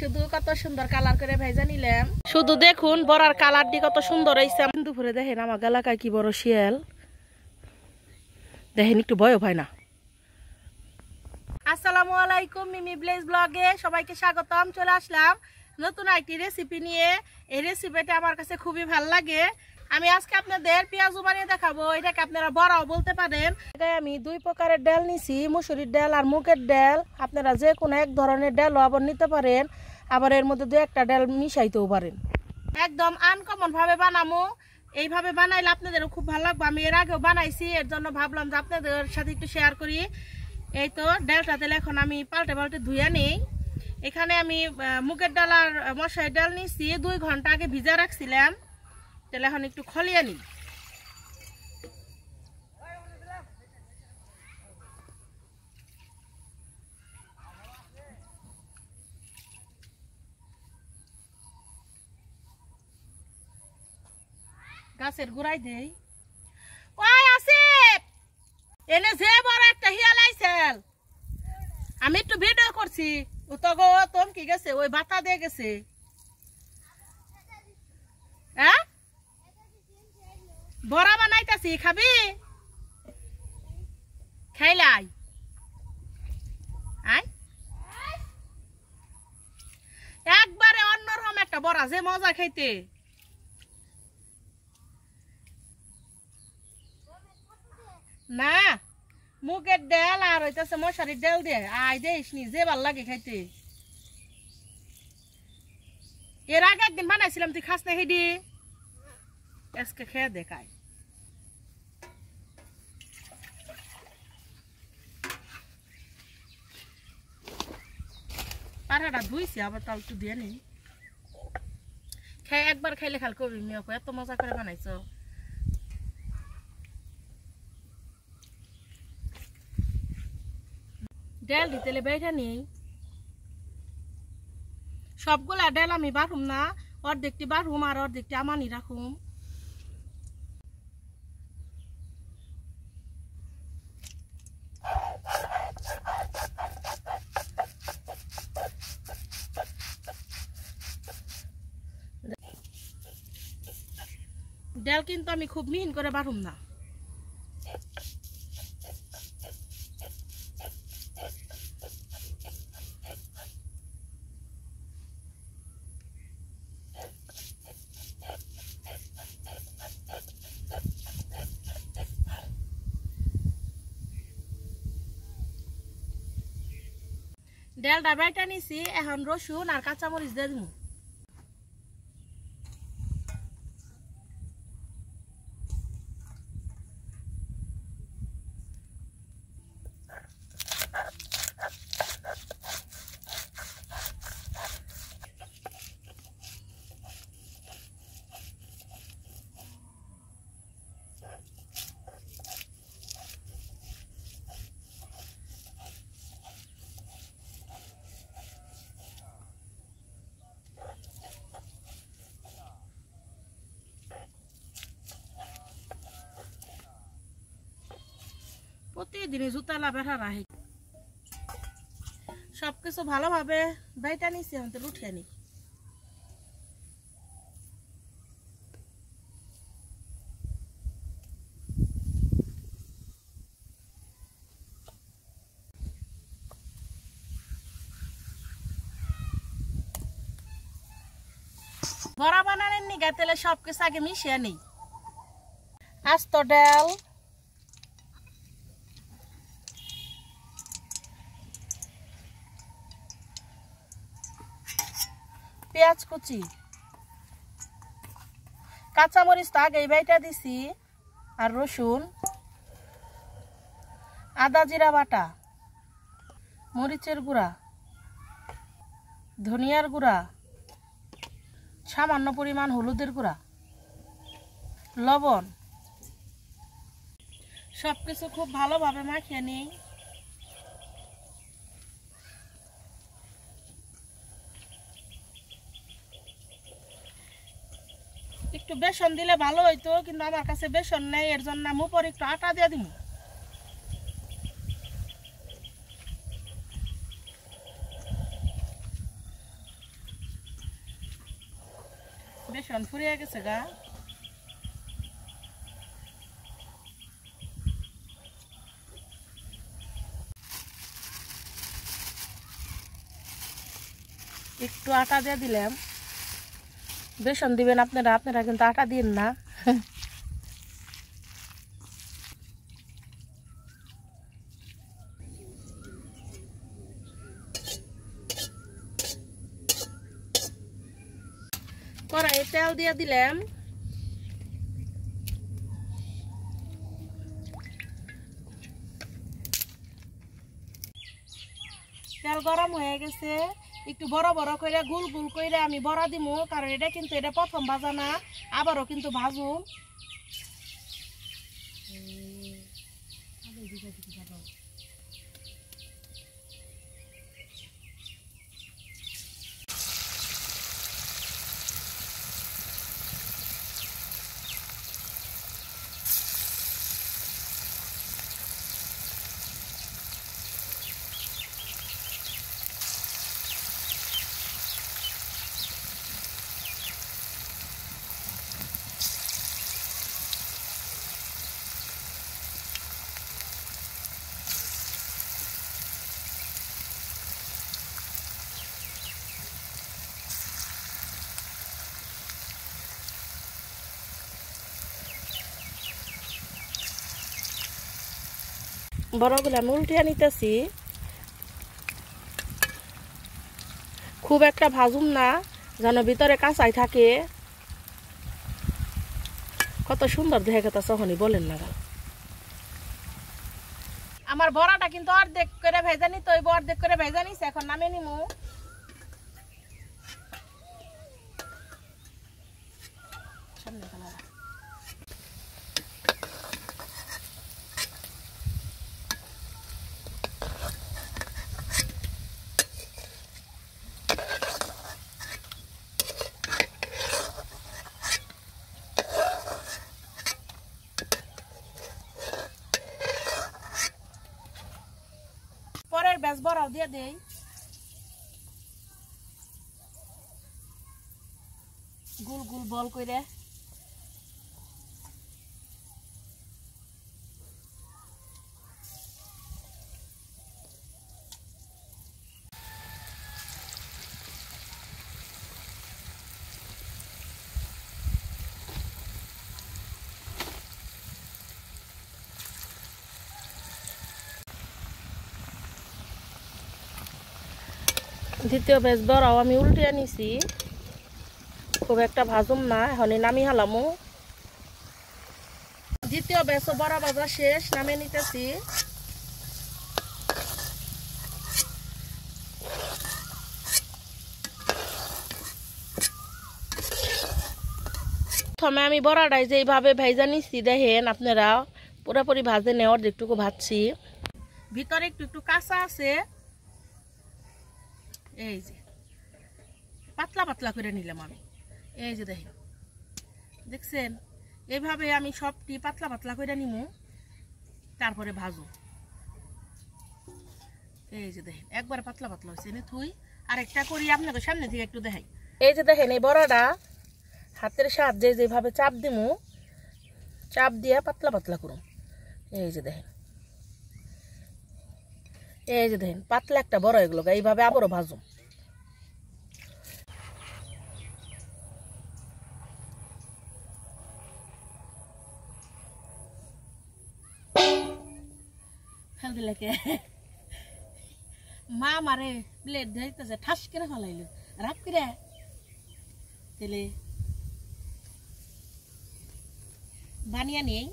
শুধু কত সুন্দর কালার করে ভাইজা নিলাম। শুধু দেখুন বড়ার কালারটি কত সুন্দর হয়েছে। দুপুরে দেখেন আমার এলাকায় কি বড় শিয়াল, দেখেন একটু ভয়ও হয় না। আসসালামু আলাইকুম, মিমি ভিলেজ ব্লগে সবাইকে স্বাগতম। চলে আসলাম নতুন একটি রেসিপি নিয়ে। এই রেসিপিটা আমার কাছে খুবই ভালো লাগে। আমি আজকে আপনাদের পেঁয়াজু বানিয়ে দেখাবো। এটাকে আপনারা বড়াও বলতে পারেন। এটাই আমি দুই প্রকারের ডাল নিছি, মুসুরির ডাল আর মুগের ডাল। আপনারা যে কোনো এক ধরনের ডালও আবার নিতে পারেন, আবার এর মধ্যে দু একটা ডাল মিশাইতেও পারেন। একদম আনকমন ভাবে বানাবো। এইভাবে বানাইলে আপনাদেরও খুব ভালো লাগবে। আমি এর আগেও বানাইছি, এর জন্য ভাবলাম যে আপনাদের সাথে একটু শেয়ার করি। এই তো ডালটা তেলে এখন আমি পাল্টে পাল্টে ধুয়ে নিই। এখানে আমি মুগের ডাল আর মশারির ডাল নিচ্ছি, 2 ঘন্টা আগে ভিজা রাখছিলাম। তাহলে এখন একটু খলিয়ে নিই। গাছের গোড়ায় দেই। ওই আসিফ, এনে যে বড় একটা হিয়াল আইছেল, আমি একটু ভিডিও করছি। ও তো গো তোম কি গেছে, ওই বাতা দিয়ে গেছে। হ্যাঁ, বড়া বানাইতেছি, খাবি? খাইলাই আয়, একবারে অন্যরকম একটা বড়া, যে মজা খাইতে। না, মুগের ডাল আর হইতেছে মশারির ডাল দিয়ে আই দেশ নি, যে ভাল লাগে খাইতে। এর আগে একদিন বানাইছিলাম, তুই খাস না হেডি? আজকে খেয়ে দেখাই। পাড়াটা ধুইছি, আবার তাও একটু দিয়ে নি। খেয়ে একবার খাইলে খাল কবি মেয়ে, এত মজা করে বানাইছো। ডাল দিতেলে বেটা নেই, সবগুলা ডাল আমি বাড়ুম না, অর্ধেকটি বাড়ুম আর অর্ধেকটি আমানি রাখুম। ডাল কিন্তু আমি খুব মিহিন করে বাড়ুম না। ডালটা বাইটা নিছি, এখন রসুন আর কাঁচামরিচ দিয়ে দিব। প্রতিদিনই জুতালা বেড়া রাখি। সবকিছু ভালোভাবে বাইটা নিছি, এখন তো উঠে নি। বড়া বানানোর নিগা তেলে সবকিছু আগে মিশিয়ে নিই। আস্ত ডাল, পেঁয়াজ কুচি, কাঁচামরিচ তো আগেই বাইটা দিছি, আর রসুন, আদা জিরা বাটা, মরিচের গুঁড়া, ধনিয়ার গুঁড়া, সামান্য পরিমাণ হলুদের গুঁড়া, লবণ, সবকিছু খুব ভালোভাবে মাখিয়ে নিই। একটু বেসন দিলে ভালো হইতো, কিন্তু আমার কাছে বেসন নেই, এর জন্য আমি উপরে একটু আটা দিয়ে দিব। বেসন ফুরিয়ে গেছে গা। একটু আটা দিয়ে দিলাম। বেসন দিবেন আপনারা, আপনারা কিন্তু আটা দিন না। কড়াইয়ে তেল দিয়ে দিলাম। তেল গরম হয়ে গেছে, একটু বড় বড় করে গোল গোল করে আমি বড়া দিমু, কারণ এটা কিন্তু এটা প্রথম ভাজা না, আবারও কিন্তু ভাজুম। বড়গুলো আমি উল্টে নিতেছি। খুব একটা ভাজুম না, যেন ভিতরে কাঁচাই থাকে। কত সুন্দর দেখে কথা তখনই বলেন না। আমার বড়াটা কিন্তু অর্ধেক করে ভেজা নিতে হইব, অর্ধেক করে ভেজা নিছে, এখন নামে নিমু। পরের ব্যাস বড়াও দিয়ে দেই। গোল গোল বল করে দ্বিতীয় ব্যাচ বড়াও আমি উল্টে নিছি। খুব একটা ভাজুম না, এখন নামি হালামু। দ্বিতীয় ব্যাচও বড়া ভাজা শেষ, নামিয়ে নিতেছি। প্রথমে আমি বড়াটাই যেইভাবে ভেজা নিচ্ছি দেখেন আপনারা, পুরোপুরি ভাজে নেওয়ার একটুকু ভাজছি, ভিতরে একটু একটু কাঁচা আছে। এই যে পাতলা পাতলা করে নিলাম আমি, এই যে দেখেন, দেখছেন? এইভাবে আমি সবটি পাতলা পাতলা করে নিমু, তারপরে ভাজু। এই যে দেখেন একবার পাতলা পাতলা হয়েছে, এনে থুই আরেকটা করি আপনাদের সামনে থেকে একটু দেখাই। এই যে দেখেন এই বড়াটা হাতের সাহায্যে যেভাবে চাপ দিমু, চাপ দিয়ে পাতলা পাতলা করুন। এই যে দেখেন, এই যে দেখেন পাতলা একটা বড় এগুলো, এইভাবে আবারও ভাজুম। মা মারে প্লেট দিতেছে, ঠাস করে ফেলাইলো, রাগ করে তেলে বানিয়ে নেই,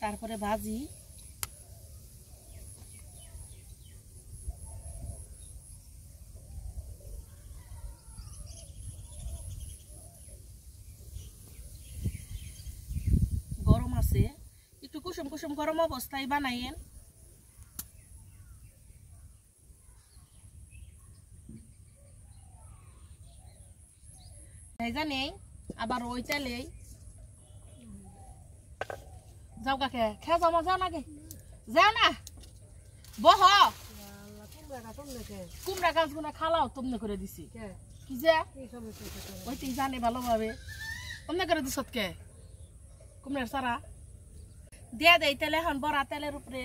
তারপরে ভাজি। গরম আছে, একটু কুসুম কুসুম গরম অবস্থায় বানাইয়েন। ভেজা নেই আবার ওই চালেই যাও কাকে খেয়ে যাও, যাও নাকি যাও না, বহ কুমড়া গাছগুলো খালাও তুমি করে দিছি। কি যে ওই তুই জানে ভালোভাবে অন্য করে দিস কে কুমড়ের সারা দিয়ে দেই তেলে এখন বড়া তেলের উপরে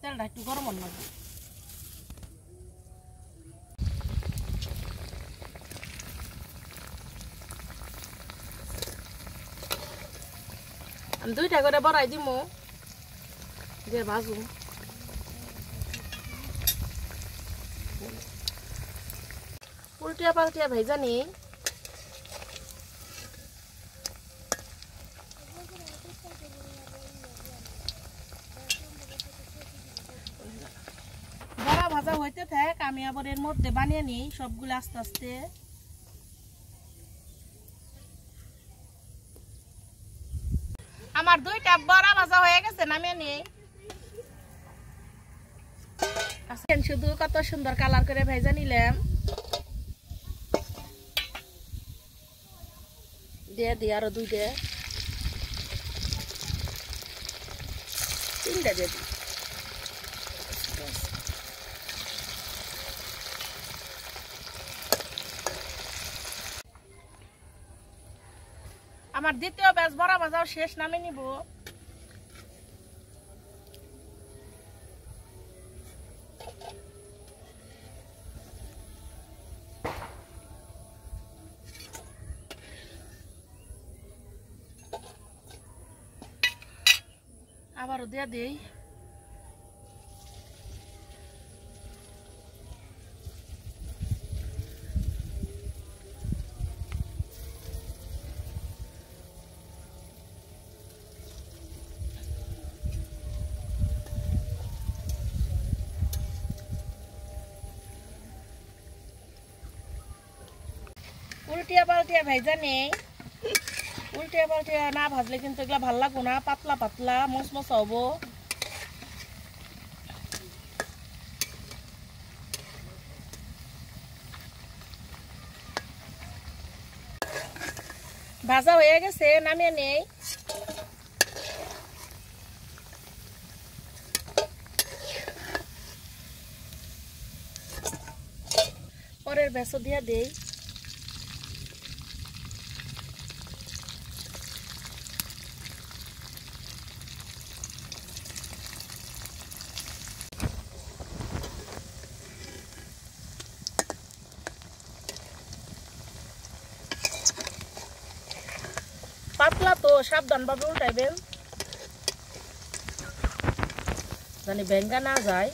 তেলটা একটু গরম লাগবে আমি 2টা করে বড়াই দিমু দিয়ে ভাজু উল্টিয়া পাল্টিয়া ভেজা নি বড়া ভাজা হইতে থাক আমি আবার এর মধ্যে বানিয়ে নিই সবগুলো আস্তে আস্তে আমার 2টা বড়া ভাজা হয়ে গেছে নামিয়ে নিই শুধু কত সুন্দর কালার করে ভেজে নিলাম দিয়ে দিই আরো 2টা 3টা দিয়ে দিই আমার দ্বিতীয় ব্যাচ বড়া ভাজাও শেষ নামে নিব আবারও দিয়ে দিই উল্টিয়া পাল্টিয়া ভেজা নেই উল্টিয়া পাল্টিয়া না ভাজলে কিন্তু এগুলা ভাল লাগবো না পাতলা পাতলা মচমচ হবো ভাজা হয়ে গেছে নামিয়ে নেই পরের বেসো দিয়ে দেই পাতলা তো সাবধান ভাবে উল্টাইবেন জানি ভেঙ্গা না যায়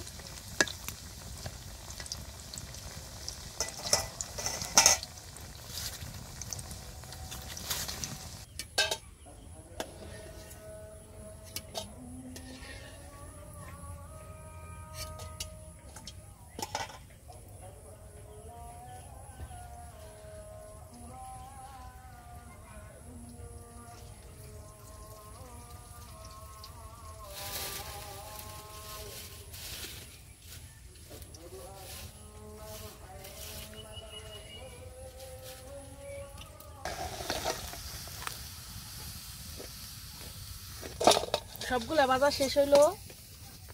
সবগুলা ভাজা শেষ হইলো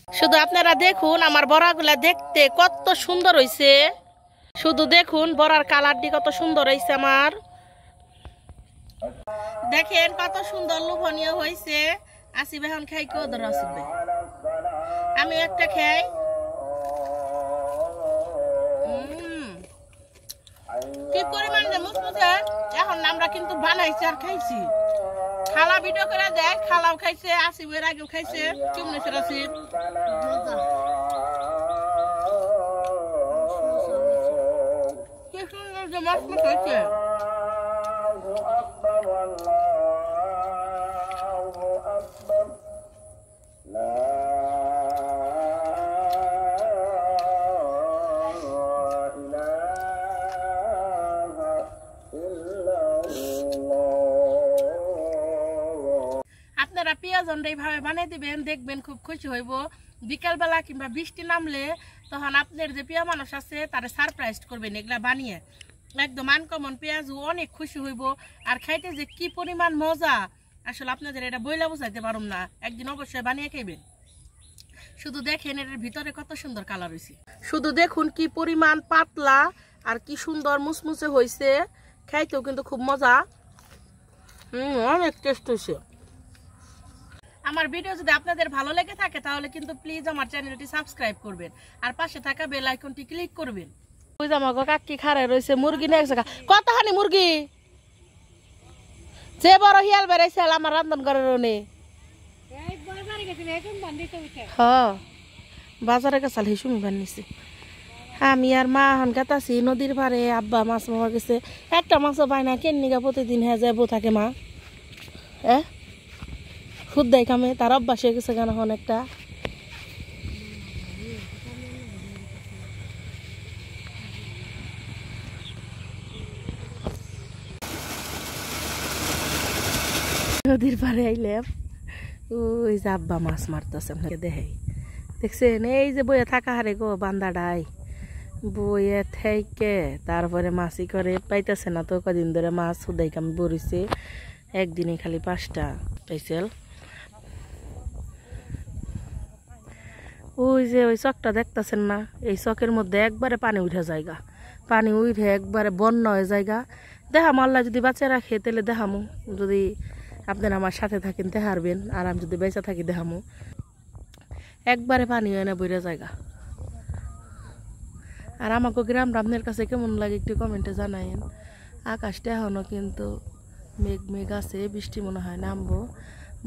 শুধু আপনারা দেখুন আমার বড়াগুলা দেখতে কত সুন্দর হইছে শুধু দেখুন বড়ার কালারটি কত সুন্দর হইছে আমার দেখেন কত সুন্দর লোভনীয় হইছে আসিবে এখন খাই কেউ ধর আসিবে আমি একটা খাই কি পরিমাণ মুচমুচে এখন আমরা কিন্তু বানাইছি আর খাইছি খালা ভিডিও করে দেয় খালাও খাইছে আসিবের আগেও খাইছে চুমনেছের আসিব কি সুন্দর যে মচমচ হয়েছে আপনারা পেঁয়াজ এইভাবে বানিয়ে দিবেন দেখবেন খুব খুশি হইব বিকালবেলা কিংবা বৃষ্টি নামলে তখন আপনার যে প্রিয় মানুষ আছে তারা সারপ্রাইজ করবেন এগুলা বানিয়ে একদম আনকমন পেঁয়াজ অনেক খুশি হইব আর খাইতে যে কি পরিমাণ মজা আসলে আপনাদের এটা বইলা বুঝাইতে পারুম না একদিন অবশ্যই বানিয়ে খাইবেন শুধু দেখেন এর ভিতরে কত সুন্দর কালার হয়েছে, শুধু দেখুন কি পরিমাণ পাতলা আর কি সুন্দর মুসমুসে হয়েছে, খাইতেও কিন্তু খুব মজা। অনেক টেস্ট হয়েছে। আমার ভিডিও যদি আপনাদের ভালো লেগে থাকে তাহলে কিন্তু প্লিজ আমার চ্যানেলটি সাবস্ক্রাইব করবেন আর পাশে থাকা বেল আইকনটি ক্লিক করবেন। ওই যে আমার কাকি খাড়ায় রয়েছে, মুরগি নিয়ে গেছে। কতখানি মুরগি যে বড় হিয়াল বেড়াইছে আমার রান্ধন ঘরের নে। হ্যাঁ বাজারে গেছাল হিসুমি বানিয়েছি। আমি আর মা এখন গেতাছি নদীর পাড়ে, আব্বা মাছ মারা গেছে। একটা মাছও পায় না, কেন নিগা প্রতিদিন হ্যাঁ যাবো থাকে মা। খুদ দেয় কামে, তার অভ্যাস হয়ে গেছে কেন এখন একটা। নদীর পাড়ে আইলাম, ওই যে আব্বা মাছ মারতেছে দেখে দেখছেন। এই যে বইয়ে থাকা হারে গো বান্দাডাই বইয়ে থেকে তারপরে মাছই করে পাইতেছে না তো কদিন ধরে মাছ হুদাই কাম বরিছে, একদিনে খালি 5টা পাইছিল। ওই যে ওই চকটা দেখতেছেন না, এই চকের মধ্যে একবারে পানি উঠে যায়গা, পানি উঠে একবারে বন্যা হয়ে যায়গা। দেখামো আল্লাহ যদি বাঁচা রাখে তাহলে দেখামো, যদি আপনারা আমার সাথে থাকেন দেখারবেন, আর আমি যদি বেঁচে থাকি দেখামো। একবারে পানি হয় না বইরা জায়গা। আর আমাকে গ্রামটা আপনার কাছে কেমন লাগে একটু কমেন্টে জানাইন। আকাশটা এখনও কিন্তু মেঘ মেঘ আছে, বৃষ্টি মনে হয় নামবো।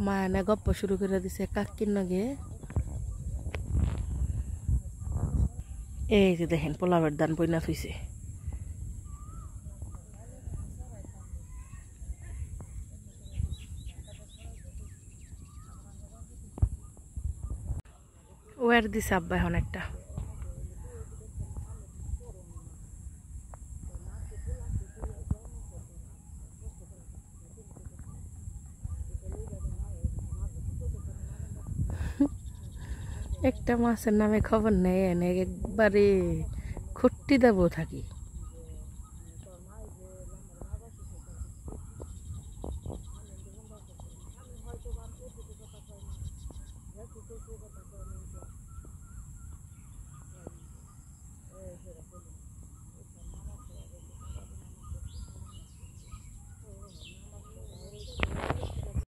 মা এনে গপ্প শুরু করে দিছে কাকির নগে। এই যে দেখেন পোলাবের দান বইনা থুইছে। ওয়ার দিছে আব্বা এখন একটা। একটা মাছের নামে খবর নেই, একবারে খুঁটি দেবো থাকি।